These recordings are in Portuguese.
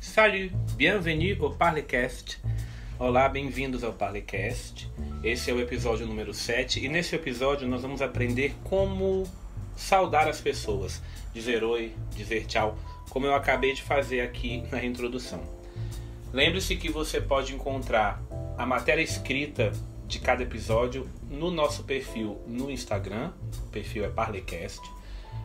Salut, bienvenue au Parlecast. Olá, bem-vindos ao Parlecast. Esse é o episódio número 7 e nesse episódio nós vamos aprender como saudar as pessoas, dizer oi, dizer tchau, como eu acabei de fazer aqui na introdução. Lembre-se que você pode encontrar a matéria escrita de cada episódio no nosso perfil no Instagram, o perfil é Parlecast,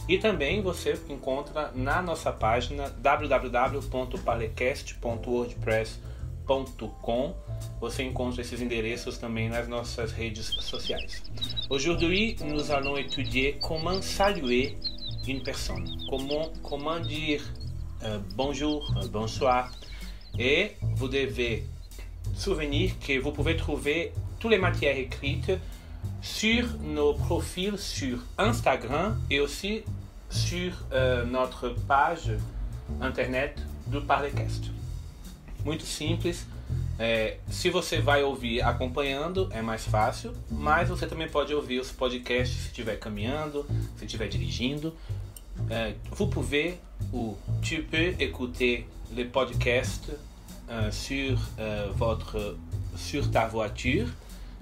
e também você encontra na nossa página www.parlecast.wordpress.com. Você encontra esses endereços também nas nossas redes sociais. Aujourd'hui, nous allons étudier comment saluer une personne, comment dire bonjour, bonsoir. Et vous devez souvenir que vous pouvez trouver toutes les matières écrites sur nos profils sur Instagram et aussi sur notre page internet do Parlecast. Muito simples. Se você vai ouvir acompanhando, é mais fácil, mas você também pode ouvir os podcasts se estiver caminhando, se estiver dirigindo. Vous pouvez ou tu peux écouter les podcasts sur ta voiture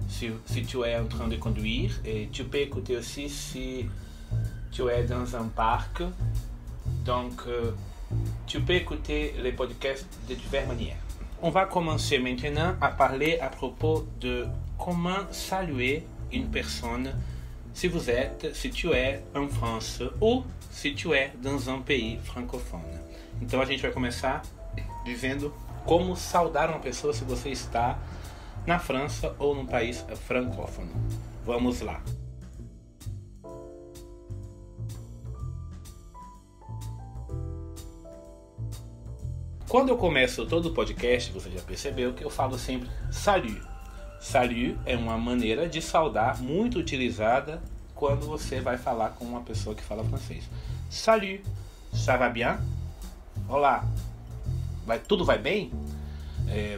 si tu es en train de conduire, et tu peux écouter aussi si tu es dans un parc. Donc tu peux écouter les podcasts de diverses manières. On va commencer maintenant à parler à propos de comment saluer une personne si tu es en France ou si tu es dans un pays francophone. Então a gente vai começar dizendo como saudar uma pessoa se você está na França ou num país francófono. Vamos lá. Quando eu começo todo o podcast, você já percebeu que eu falo sempre salut. Salut é uma maneira de saudar muito utilizada quando você vai falar com uma pessoa que fala francês. Salut, ça va bien? Olá, tudo vai bem?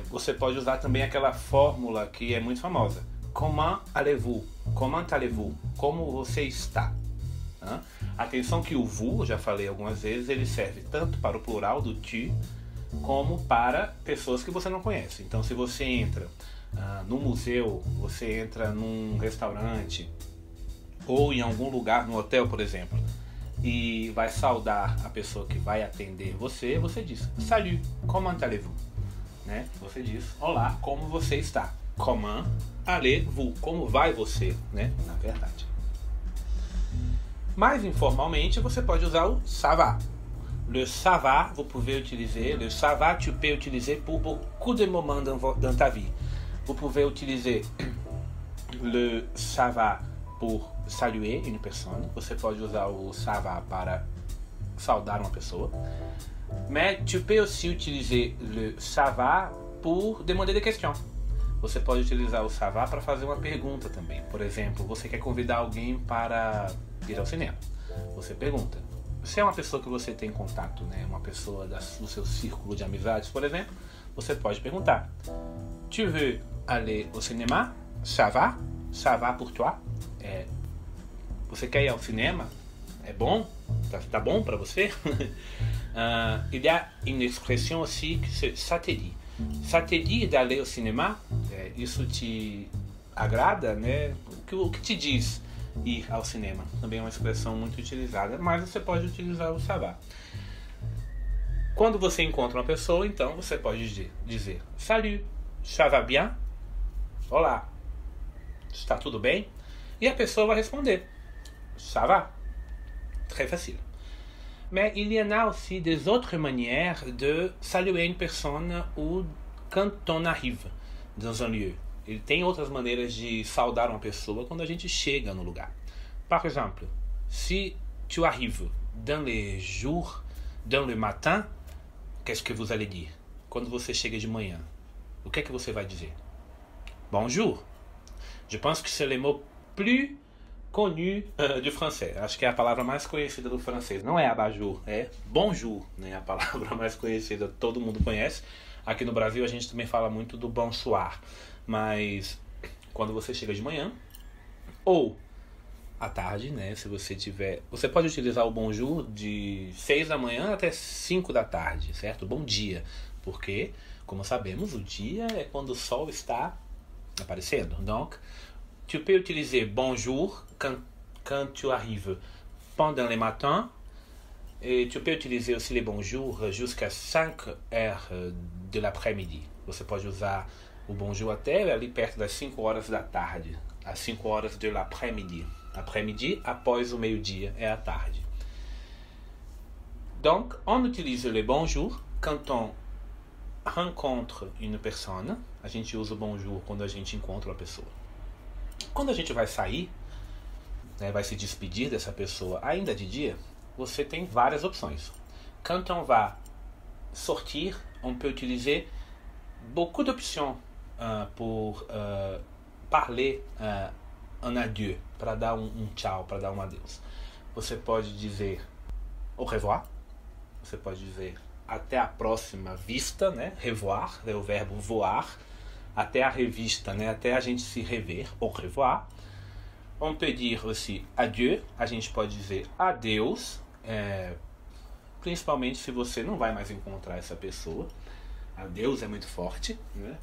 Você pode usar também aquela fórmula que é muito famosa. Comment allez-vous? Comment allez-vous? Como você está? Atenção que o vous, eu já falei algumas vezes, ele serve tanto para o plural do tu, como para pessoas que você não conhece. Então, se você entra no museu, você entra num restaurante ou em algum lugar, no hotel, por exemplo, e vai saudar a pessoa que vai atender você, você diz salut, comment allez-vous? Né? Você diz olá, como você está? Comment allez-vous? Como vai você? Né? Na verdade. Mais informalmente, você pode usar o ça va. Le ça va, vous pouvez utiliser. Le ça va, tu peux utiliser pour beaucoup de moments dans ta vie. Vous pouvez utiliser le ça va pour saluer une personne. Você pode usar o ça va para saudar uma pessoa. Mais tu peux aussi utiliser le ça va pour demander des questions. Você pode utilizar o ça va para fazer uma pergunta também. Por exemplo, você quer convidar alguém para ir ao cinema. Você pergunta. Se é uma pessoa que você tem contato, né, uma pessoa do seu círculo de amizades, por exemplo, você pode perguntar: Tu veux aller au cinéma? Ça va? Ça va pour toi? Você quer ir ao cinema? É bom? Tá bom para você? Il y a une expression aussi que c'est ça te dit. Ça te dit d'aller au cinéma? Isso te agrada, né? O que te diz ir ao cinema? Também é uma expressão muito utilizada, mas você pode utilizar o ça va. Quando você encontra uma pessoa, então você pode dizer salut, ça va bien? Olá, está tudo bem? E a pessoa vai responder ça va. Très facile. Mais il y en a aussi des autres manières de saluer une personne ou quand on arrive dans un lieu. Ele tem outras maneiras de saudar uma pessoa quando a gente chega no lugar. Par exemple, si tu arrives dans les jours, dans le matin, qu'est-ce que vous allez dire? Quando você chega de manhã, o que é que você vai dizer? Bonjour. Je pense que c'est le mot plus connu du français. Acho que é a palavra mais conhecida do francês. Não é abajur, é bonjour, né? A palavra mais conhecida, todo mundo conhece. Aqui no Brasil a gente também fala muito do bonsoir. Mas quando você chega de manhã, ou à tarde, né? Se você tiver... Você pode utilizar o bonjour de 6 da manhã até 5 da tarde, certo? Bom dia. Porque, como sabemos, o dia é quando o sol está aparecendo. Donc, tu peux utiliser bonjour quand tu arrives pendant le matin. Et tu peux utiliser aussi les bonjours jusqu'à 5 heures de l'après-midi. Você pode usar o bonjour até ali perto das 5 horas da tarde. Às 5 horas de l'après-midi. Après-midi, após o meio-dia, é a tarde. Donc, on utilise le bonjour quand on rencontre une personne. A gente usa o bonjour quando a gente encontra uma pessoa. Quando a gente vai sair, né, vai se despedir dessa pessoa ainda de dia, você tem várias opções. Quand on va sortir, on peut utiliser beaucoup d'options pour parler un adieu, para dar um tchau, para dar um adeus. Você pode dizer au revoir, você pode dizer até a próxima vista, né? Revoir é o verbo voar, até a revista, né? Até a gente se rever, au revoir. On peut dire aussi adieu, a gente pode dizer adeus, principalmente se você não vai mais encontrar essa pessoa. Adeus é muito forte, né?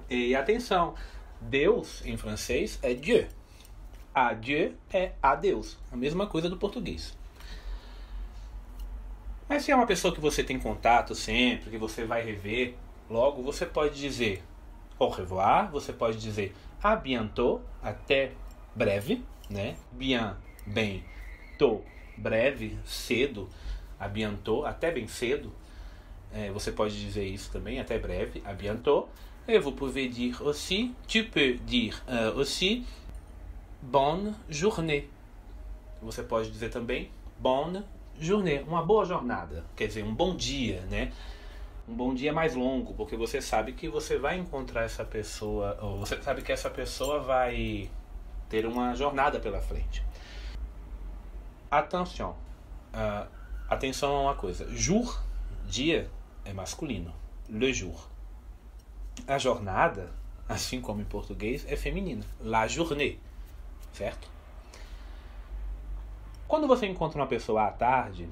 E atenção, Deus em francês é Dieu. Adieu é adeus, a mesma coisa do português. Mas se é uma pessoa que você tem contato sempre, que você vai rever logo, você pode dizer au revoir, você pode dizer à bientôt, até breve, né? Bien, bem, tôt, breve, cedo, à bientôt, até bem cedo. Você pode dizer isso também, até breve, à bientôt. Et vous pouvez dire aussi, tu peux dire aussi bonne journée. Você pode dizer também bonne journée, uma boa jornada, quer dizer, um bom dia, né? Um bom dia mais longo, porque você sabe que você vai encontrar essa pessoa, ou você sabe que essa pessoa vai ter uma jornada pela frente. Atenção, atenção a uma coisa, jour, dia, é masculino, le jour. A jornada, assim como em português, é feminina, la journée, certo? Quando você encontra uma pessoa à tarde,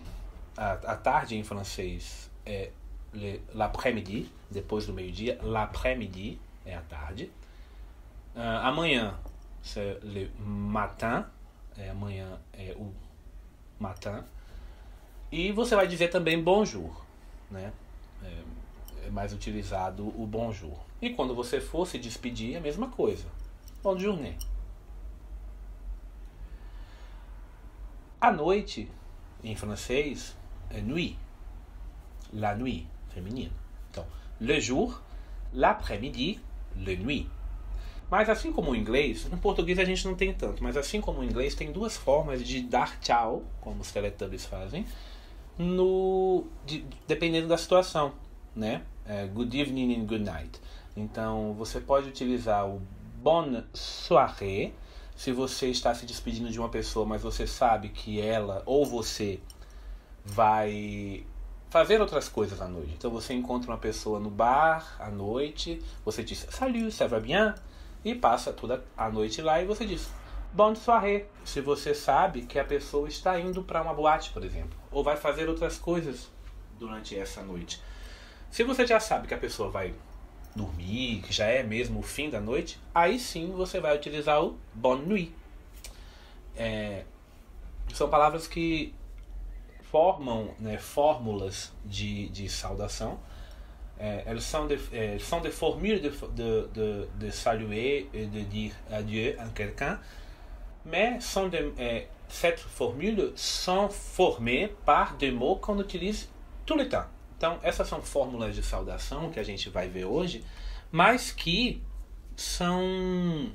a tarde em francês é l'après-midi, depois do meio-dia, l'après-midi é a tarde. Amanhã, c'est le matin, amanhã é o matin. E você vai dizer também bonjour, né? É mais utilizado o bonjour. E quando você for se despedir, é a mesma coisa. Bonne journée. A noite, em francês, é nuit. La nuit, feminino. Então, le jour, l'après-midi, le nuit. Mas assim como o inglês, no português a gente não tem tanto, mas assim como o inglês, tem duas formas de dar tchau, como os Teletubbies fazem, dependendo da situação, né? Good evening and good night. Então, você pode utilizar o bonne soirée, se você está se despedindo de uma pessoa, mas você sabe que ela ou você vai fazer outras coisas à noite. Então, você encontra uma pessoa no bar à noite, você diz salut, ça va bien? E passa toda a noite lá e você diz bonne soirée, se você sabe que a pessoa está indo para uma boate, por exemplo, ou vai fazer outras coisas durante essa noite. Se você já sabe que a pessoa vai dormir, que já é mesmo o fim da noite, aí sim você vai utilizar o bonne nuit. São palavras que formam, né, fórmulas de saudação. Elles sont des formules de saluer et de dire adieu à quelqu'un, mais cette formule sont formées par des mots qu'on utilise tout le temps. Então, essas são fórmulas de saudação que a gente vai ver hoje, mas que são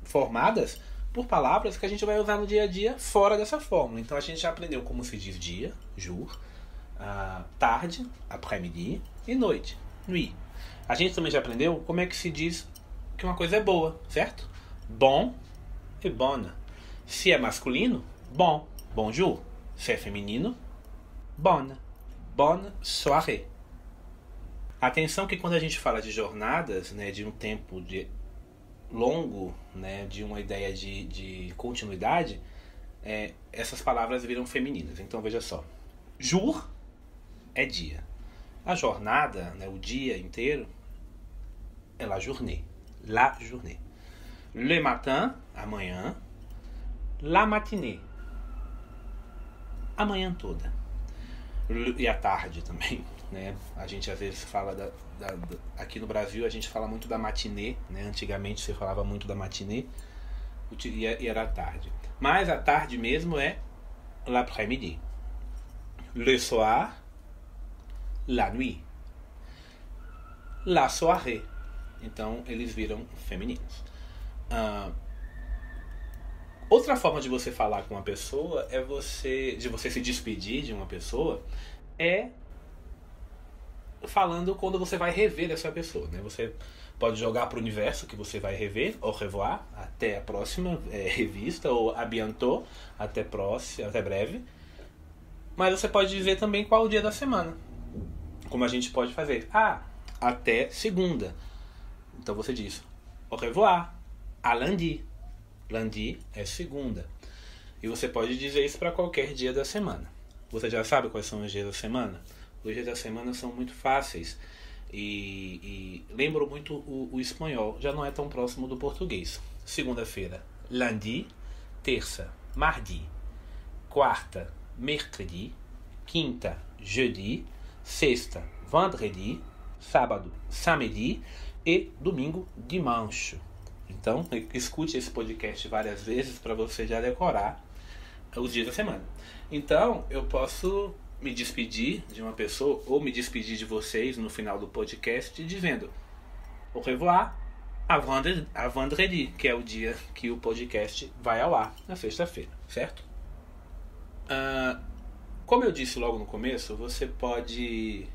formadas por palavras que a gente vai usar no dia a dia fora dessa fórmula. Então, a gente já aprendeu como se diz dia, jour, tarde, après-midi, e noite, nuit. A gente também já aprendeu como é que se diz que uma coisa é boa, certo? Bon e bonne. Se é masculino, bon, bonjour. Se é feminino, bonne, bonne soirée. Atenção que quando a gente fala de jornadas, né, de um tempo longo, né, de uma ideia de continuidade, essas palavras viram femininas. Então veja só. Jour é dia. A jornada, né, o dia inteiro, é la journée. La journée. Le matin, amanhã. La matinée. A manhã toda. E a tarde também, né? A gente às vezes fala aqui no Brasil a gente fala muito da matinée, né? Antigamente você falava muito da matinée e era a tarde. Mas a tarde mesmo é l'après-midi. Le soir, la nuit. La soirée. Então eles viram femininos. Outra forma de você falar com uma pessoa de você se despedir de uma pessoa é falando quando você vai rever essa pessoa, né? Você pode jogar para o universo que você vai rever, au revoir, até a próxima revista, ou à bientôt, até breve. Mas você pode dizer também qual o dia da semana, como a gente pode fazer. Até segunda. Então você diz au revoir, à lundi. Lundi é segunda. E você pode dizer isso para qualquer dia da semana. Você já sabe quais são os dias da semana? Os dias da semana são muito fáceis. E lembram muito o espanhol. Já não é tão próximo do português. Segunda-feira, lundi. Terça, mardi. Quarta, mercredi. Quinta, jeudi. Sexta, vendredi. Sábado, samedi. E domingo, dimanche. Então, escute esse podcast várias vezes para você já decorar os dias da semana. Então, eu posso me despedir de uma pessoa ou me despedir de vocês no final do podcast dizendo au revoir à vendredi, que é o dia que o podcast vai ao ar, na sexta-feira, certo? Como eu disse logo no começo, você pode,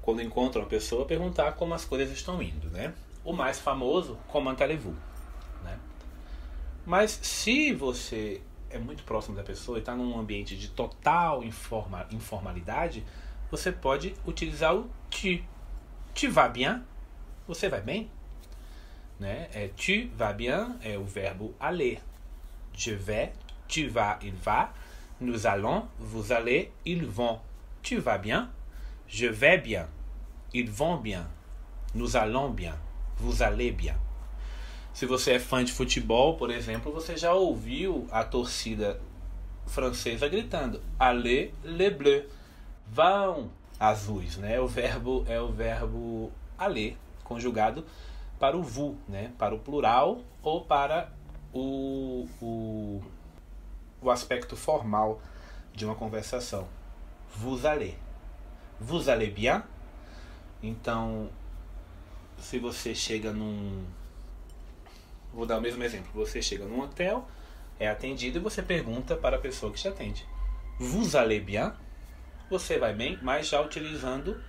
quando encontra uma pessoa, perguntar como as coisas estão indo, né? O mais famoso, comment allez-vous, né? Mas se você é muito próximo da pessoa e está num ambiente de total informalidade, você pode utilizar o tu. Tu vas bien? Você vai bem? Né? Tu vas bien é o verbo aller. Je vais, tu vas, il va. Nous allons, vous allez, ils vont. Tu vas bien? Je vais bien. Ils vont bien. Nous allons bien. Vous allez bien. Se você é fã de futebol, por exemplo, você já ouviu a torcida francesa gritando Allez les bleus. Vão azuis, né? O verbo aller, conjugado para o vous, né? Para o plural ou para o aspecto formal de uma conversação. Vous allez. Vous allez bien? Então, se você chega vou dar o mesmo exemplo. Você chega num hotel, é atendido e você pergunta para a pessoa que te atende. Vous allez bien? Você vai bem? Mas já utilizando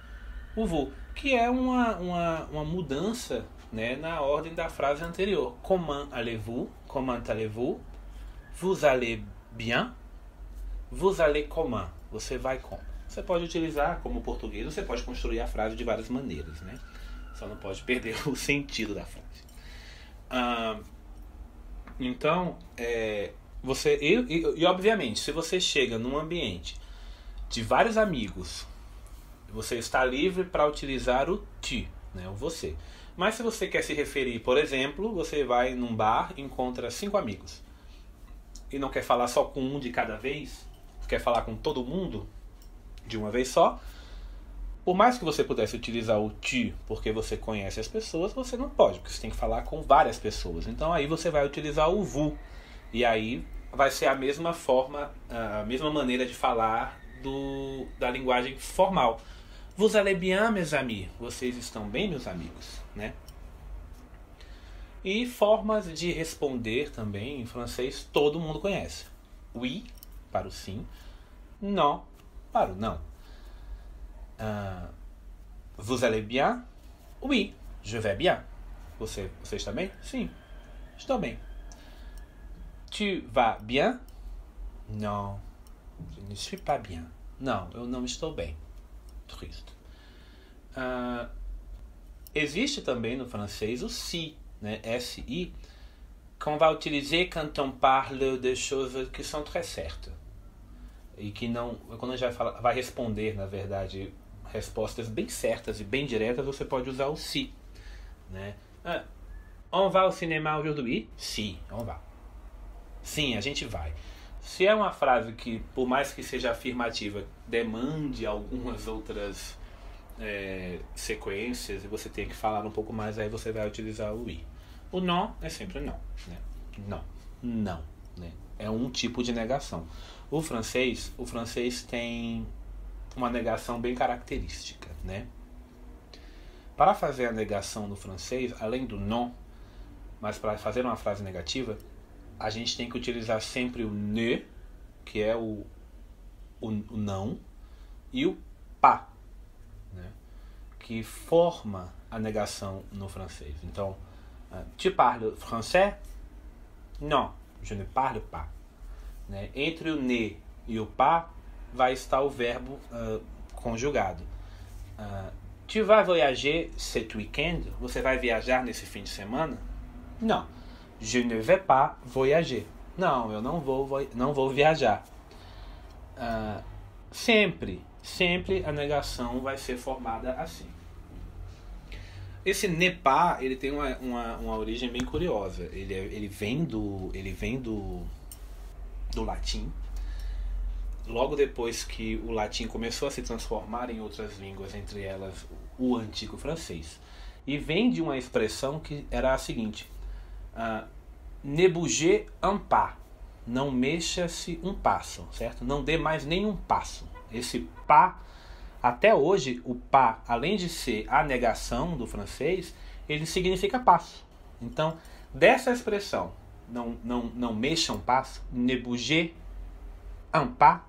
o vous, que é uma mudança, né, na ordem da frase anterior. Comment allez-vous? Comment allez-vous? Vous allez bien? Vous allez comment? Você vai como? Você pode utilizar como português, você pode construir a frase de várias maneiras, né? Só não pode perder o sentido da frase. Então, você e obviamente, se você chega num ambiente de vários amigos, você está livre para utilizar o tu, né, o você. Mas se você quer se referir, por exemplo, você vai num bar e encontra 5 amigos e não quer falar só com um de cada vez, quer falar com todo mundo de uma vez só, por mais que você pudesse utilizar o tu porque você conhece as pessoas, você não pode, porque você tem que falar com várias pessoas. Então aí você vai utilizar o vous. E aí vai ser a mesma forma, a mesma maneira de falar da linguagem formal. Vous allez bien, mes amis? Vocês estão bem, meus amigos? Né? E formas de responder também em francês todo mundo conhece. Oui, para o sim. Non, para o não. Vous allez bien? Oui, je vais bien. Você está bem? Sim, estou bem. Tu vas bien? Non, je ne suis pas bien. Não, eu não estou bem. Triste. Existe também no francês o si, né, SI, qu'on va utiliser quand on parle de choses qui sont très certes. E que não, quando a gente vai responder, na verdade, respostas bem certas e bem diretas, você pode usar o si, né? On va au cinéma aujourd'hui? Si, on va. Sim, a gente vai. Se é uma frase que, por mais que seja afirmativa, demande algumas outras sequências e você tem que falar um pouco mais, aí você vai utilizar o i. O não é sempre não, né? Não, né? É um tipo de negação. O francês tem uma negação bem característica, né? Para fazer a negação no francês, além do non, mas para fazer uma frase negativa, a gente tem que utilizar sempre o ne, que é o não, e o pas, né? Que forma a negação no francês. Então, tu parles français? Non, je ne parle pas. Né? Entre o ne e o pas vai estar o verbo conjugado. Tu vas voyager cet week-end? Você vai viajar nesse fim de semana? Não. Je ne vais pas voyager. Não, eu não vou viajar. Sempre a negação vai ser formada assim. Esse ne pas, ele tem uma origem bem curiosa. Ele vem do latim. Logo depois que o latim começou a se transformar em outras línguas, entre elas o antigo francês. E vem de uma expressão que era a seguinte: ne bougez un pas, não mexa-se um passo, certo? Não dê mais nenhum passo. Esse pas, até hoje, o pas, além de ser a negação do francês, ele significa passo. Então, dessa expressão, não mexa um passo, ne bougez un pas,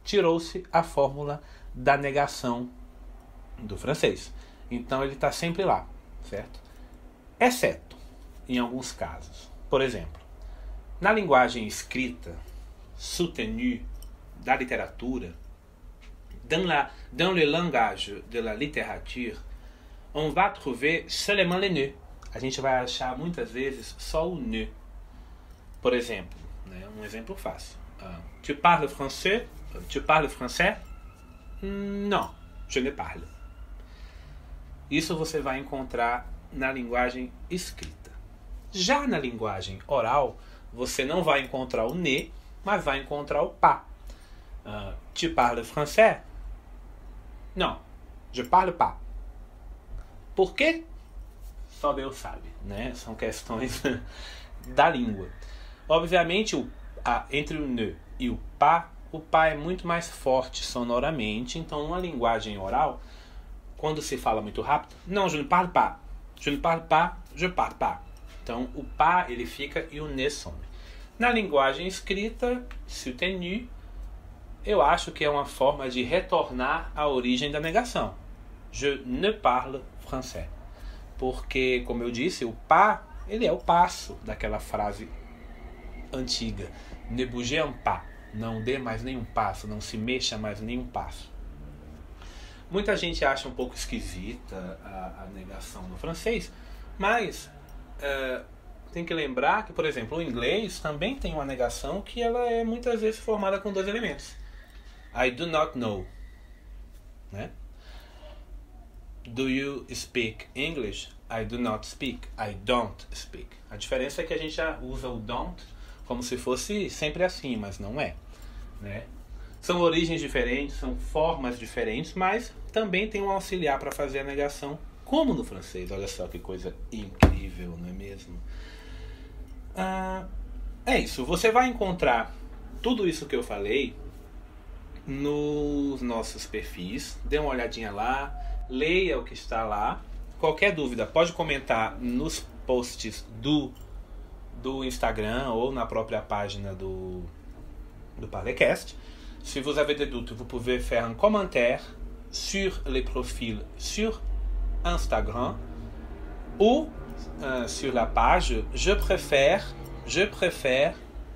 tirou-se a fórmula da negação do francês. Então, ele está sempre lá, certo? Exceto em alguns casos. Por exemplo, na linguagem escrita, soutenue, da literatura, dans le langage de la littérature, on va trouver seulement le ne. A gente vai achar muitas vezes só o ne. Por exemplo, né, um exemplo fácil. Tu parles français? Tu parles français? Non, je ne parle. Isso você vai encontrar na linguagem escrita. Já na linguagem oral, você não vai encontrar o ne, mas vai encontrar o pas. Tu parles français? Non, je parle pas. Por quê? Só Deus sabe, né? São questões da língua. Obviamente, entre o ne e o pas é muito mais forte sonoramente. Então, numa linguagem oral, quando se fala muito rápido, não, je ne parle pas. Je ne parle pas, je parle pas. Então, o pas ele fica e o ne some. Na linguagem escrita, soutenu, eu acho que é uma forma de retornar à origem da negação. Je ne parle français. Porque, como eu disse, o pas, ele é o passo daquela frase antiga. Ne bougez un pas. Não dê mais nenhum passo, não se mexa mais nenhum passo. Muita gente acha um pouco esquisita a negação no francês, mas tem que lembrar que, por exemplo, o inglês também tem uma negação que ela é muitas vezes formada com dois elementos. I do not know. Né? Do you speak English? I do not speak. I don't speak. A diferença é que a gente já usa o don't como se fosse sempre assim, mas não é. Né? São origens diferentes, são formas diferentes, mas também tem um auxiliar para fazer a negação, como no francês. Olha só que coisa incrível, não é mesmo? É isso. Você vai encontrar tudo isso que eu falei nos nossos perfis. Dê uma olhadinha lá, leia o que está lá. Qualquer dúvida, pode comentar nos posts do Instagram ou na própria página do Parlecast. Si vous avez des doutes, vous pouvez faire un commentaire sur les profils sur Instagram ou sur la page je préfère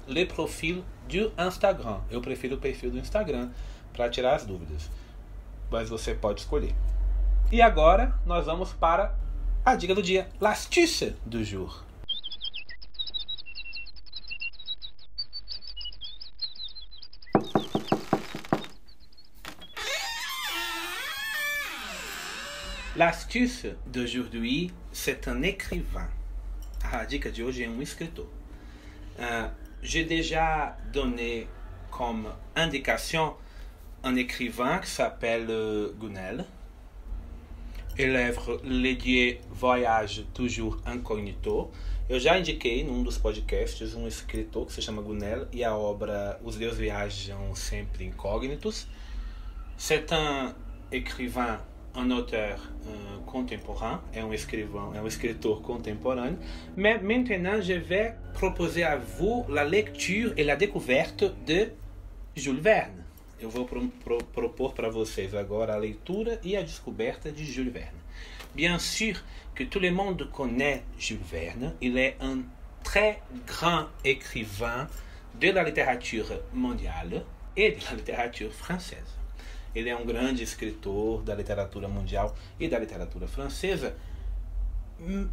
les profils do Instagram. Eu prefiro o perfil do Instagram para tirar as dúvidas, mas você pode escolher. E agora nós vamos para A dica do dia, l'astuce du jour. L'astuce d'aujourd'hui, c'est un écrivain. A dica de hoje é um escritor. J'ai déjà donné comme indication un écrivain qui s'appelle Gounel. Élève Lédier Voyage Toujours Incognito. Eu já indiquei num dos podcasts um escritor que se chama Gounel e a obra Os Deus Viajam Sempre Incógnitos. C'est un écrivain, un auteur contemporain, é um escritor contemporain. Mais maintenant, je vais proposer à vous la lecture et la découverte de Jules Verne. Eu vou propor para vocês agora a leitura e a descoberta de Jules Verne. Bien sûr que tout le monde connaît Jules Verne. Il est un très grand écrivain de la littérature mondiale et de la littérature française. Ele é um grande escritor da literatura mundial e da literatura francesa.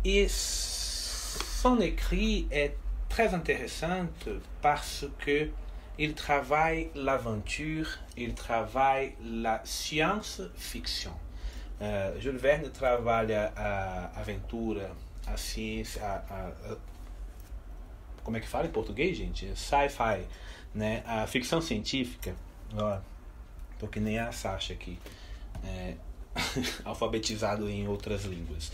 Et son écrit est très intéressant parce que il travaille l'aventure, il travaille la science-fiction. Jules Verne trabalha a aventura, a ciência, como é que fala em português, gente? Sci-fi, né? A ficção científica. Ó, tô que nem a Sasha aqui, alfabetizado em outras línguas.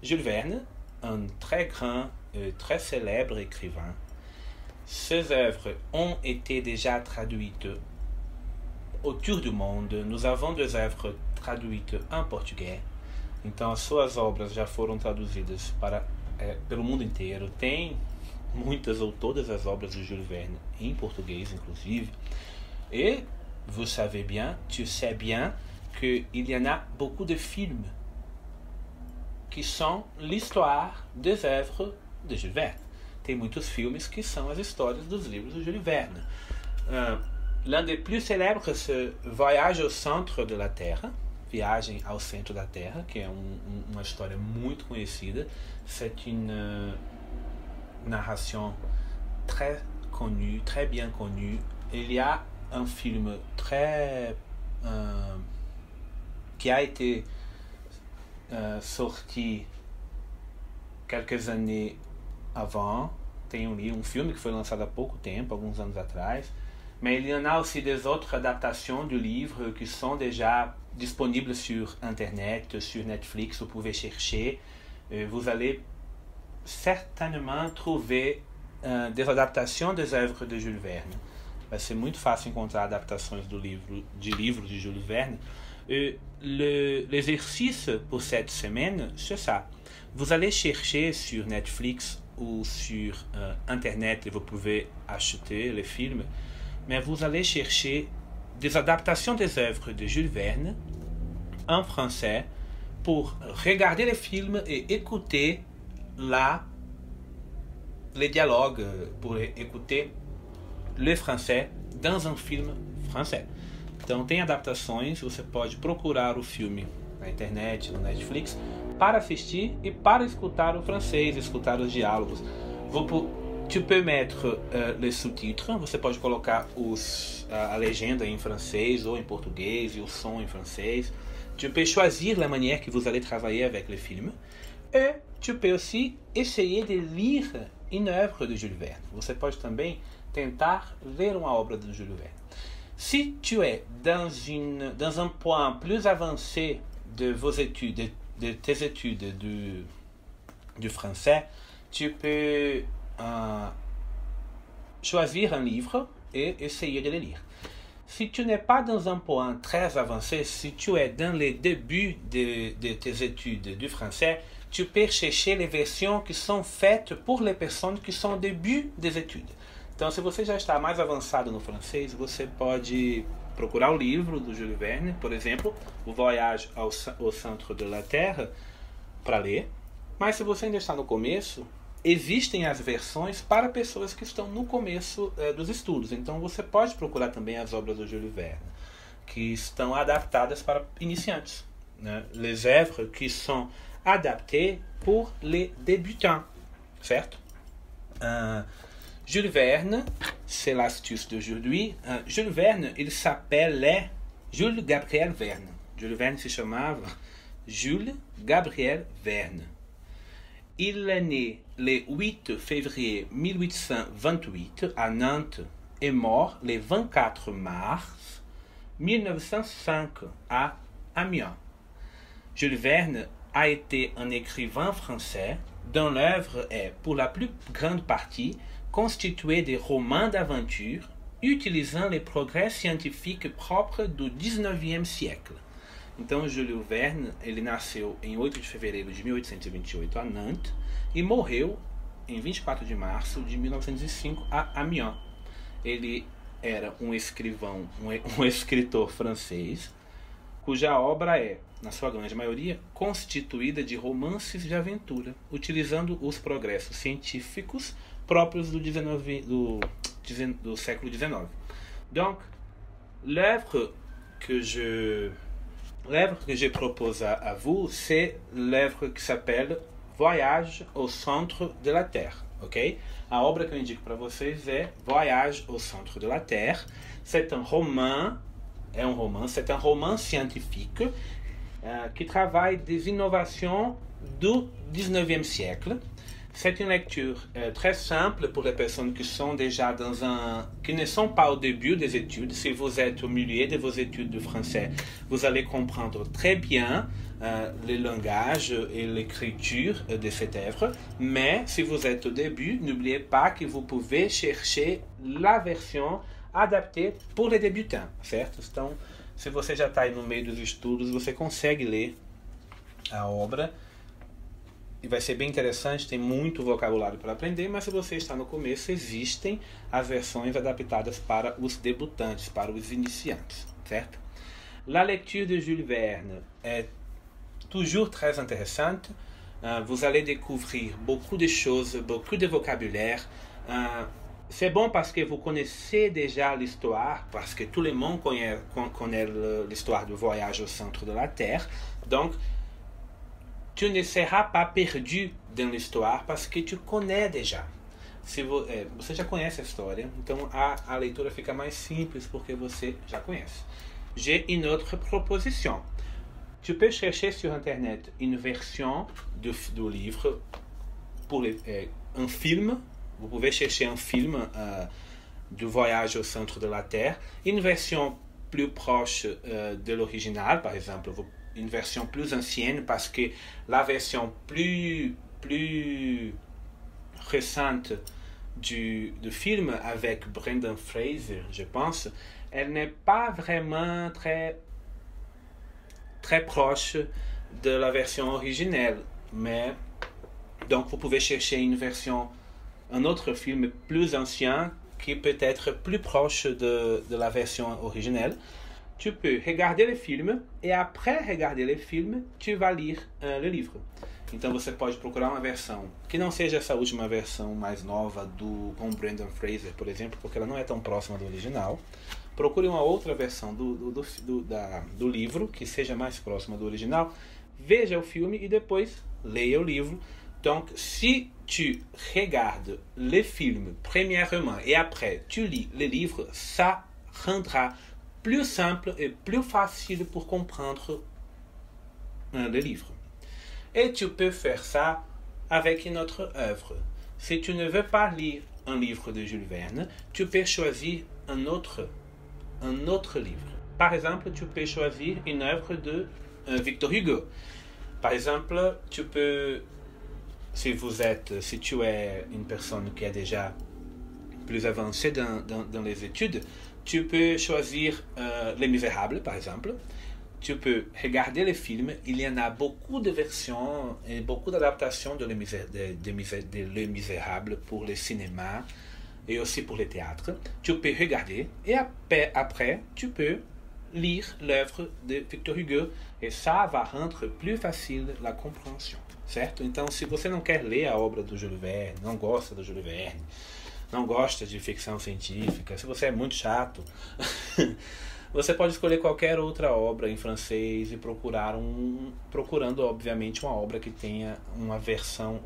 Jules Verne, un très grand, très célèbre écrivain. Ses œuvres ont été déjà traduites autour du monde. Nous avons des œuvres traduites em português. Então, as suas obras já foram traduzidas pelo mundo inteiro. Tem muitas ou todas as obras de Jules Verne em português, inclusive. Et vous savez bien, tu sais bien, qu'il y en a beaucoup de films qui sont l'histoire des œuvres de Jules Verne. Tem muitos filmes que são as histórias dos livros de Jules Verne. L'un des plus célèbres, c'est Voyage au centre de la Terre, Viagem ao Centro da Terra, que é uma história muito conhecida. C'est une narration très connue, très bien connue. Il y a un film qui a été sorti quelques années avant. Tem um filme que foi lançado há pouco tempo, alguns anos atrás. Mais il y en a aussi des autres adaptations du livre qui sont déjà disponibles sur Internet, sur Netflix. Vous pouvez chercher. Vous allez certainement trouver des adaptations des œuvres de Jules Verne. Vai ser muito fácil encontrar adaptações de livros de Jules Verne. L'exercice pour cette semaine, c'est ça. Vous allez chercher sur Netflix ou sur Internet et vous pouvez acheter les films, mais vous allez chercher des adaptations des œuvres de Jules Verne en français pour regarder les films et écouter les dialogues, pour écouter le français dans un film français. Então tem adaptações, você pode procurar o filme na internet, no Netflix, para assistir e para escutar o francês, escutar os diálogos. Tu peux mettre les sous-titres, você pode colocar a legenda em francês ou em português e o som em francês. Tu peux choisir la manière que vous allez travailler avec le film. Et tu peux aussi essayer de lire une œuvre de Jules Verne. Você pode também tentar ler uma obra de Jules Verne. Si tu es dans un point plus avancé de vos études, de tes études du français, tu peux choisir un livre et essayer de le lire. Si tu n'es pas dans un point très avancé, si tu es dans les débuts de tes études du français, tu peux chercher les versions qui sont faites pour les personnes qui sont au début des études. Então, se você já está mais avançado no francês, você pode procurar o livro do Jules Verne, por exemplo, O Voyage au Centre de la Terre, para ler. Mas se você ainda está no começo, existem as versões para pessoas que estão no começo dos estudos. Então, você pode procurar também as obras do Jules Verne, que estão adaptadas para iniciantes. les œuvres qui sont adaptées pour les débutants, certo? Jules Verne, c'est l'astuce d'aujourd'hui. Jules Verne, il s'appelait Jules Gabriel Verne. Jules Verne se chamava Jules Gabriel Verne. Il est né le 8 février 1828 à Nantes et mort le 24 mars 1905 à Amiens. Jules Verne a été un écrivain français dont l'œuvre est, pour la plus grande partie, constituée de romans d'aventure utilisant les progrès scientifiques propres do XIXe siècle. Então, Júlio Verne, ele nasceu em 8 de fevereiro de 1828 a Nantes e morreu em 24 de março de 1905 a Amiens. Ele era um escrivão, um escritor francês, cuja obra é, na sua grande maioria, constituída de romances de aventura, utilizando os progressos científicos próprios do século XIX. Donc, l'œuvre que je propose à vous, c'est l'œuvre qui s'appelle Voyage au centre de la Terre, ok? A obra que eu indico para vocês é Voyage au centre de la Terre. C'est un roman, c'est un roman scientifique qui travaille des innovations du 19e siècle. C'est une lecture très simple pour les personnes qui sont déjà qui ne sont pas au début des études. Si vous êtes au milieu de vos études de français, vous allez comprendre très bien le langage et l'écriture de cette œuvre. Mais si vous êtes au début, n'oubliez pas que vous pouvez chercher la version adaptée pour les débutants, certo? Então, se você já está aí no meio dos estudos, você consegue ler a obra. E vai ser bem interessante, tem muito vocabulário para aprender, mas se você está no começo, existem as versões adaptadas para os debutantes, para os iniciantes, certo? La lecture de Jules Verne est toujours très intéressante. Vous allez découvrir beaucoup de choses, beaucoup de vocabulaire. C'est bon parce que vous connaissez déjà l'histoire, parce que tout le monde connaît l'histoire du voyage au centre de la Terre. Donc, tu ne seras pas perdu dans l'histoire parce que tu connais déjà. Você já conhece a história, então a leitura fica mais simples porque você já conhece. J'ai une autre proposition. Tu peux chercher sur Internet une version du livre pour un film. Vous pouvez chercher un film du voyage au centre de la Terre, une version plus proche de l'original, par exemple, une version plus ancienne, parce que la version plus récente du film avec Brendan Fraser, je pense, elle n'est pas vraiment très proche de la version originelle. Mais donc vous pouvez chercher un autre film plus ancien qui peut être plus proche de la version originelle. Tu peux regarder le film e après regarder le film, tu vas lire le livre. Então você pode procurar uma versão que não seja essa última versão mais nova com Brendan Fraser, por exemplo, porque ela não é tão próxima do original. Procure uma outra versão do livro que seja mais próxima do original. Veja o filme e depois leia o livro. Donc, si tu regardes le film premièrement et après tu lis le livre, ça rendra plus simple et plus facile pour comprendre le livre. Et tu peux faire ça avec une autre œuvre. Si tu ne veux pas lire un livre de Jules Verne, tu peux choisir un autre livre. Par exemple, tu peux choisir une œuvre de Victor Hugo. Par exemple, tu peux, si tu es une personne qui est déjà plus avancée dans les études, tu peux choisir Les Misérables, par exemple. Tu peux regarder les films. Il y en a beaucoup de versions et beaucoup d'adaptations de Les Misérables pour le cinéma et aussi pour le théâtre. Tu peux regarder et après tu peux lire l'œuvre de Victor Hugo et ça va rendre plus facile la compréhension, certo? Então, se você não quer ler a obra do Júlio Verne, não gosta do Júlio Verne, não gosta de ficção científica, se você é muito chato, Você pode escolher qualquer outra obra em francês e procurando, obviamente, uma obra que tenha uma versão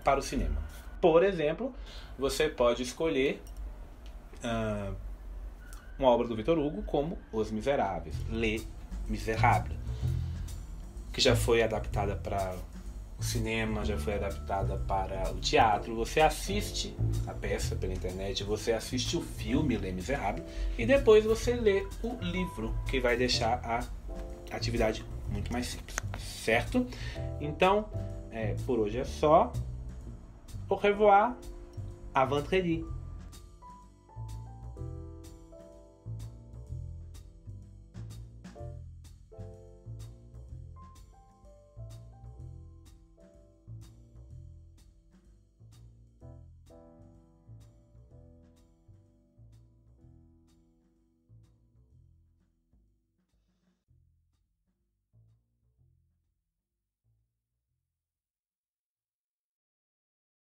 para o cinema. Por exemplo, você pode escolher uma obra do Victor Hugo como Os Miseráveis, Les Misérables, que já foi adaptada para o cinema, já foi adaptada para o teatro. Você assiste a peça pela internet, você assiste o filme Les Misérables e depois você lê o livro, que vai deixar a atividade muito mais simples, certo? Então, por hoje é só. Au revoir, à vendredi.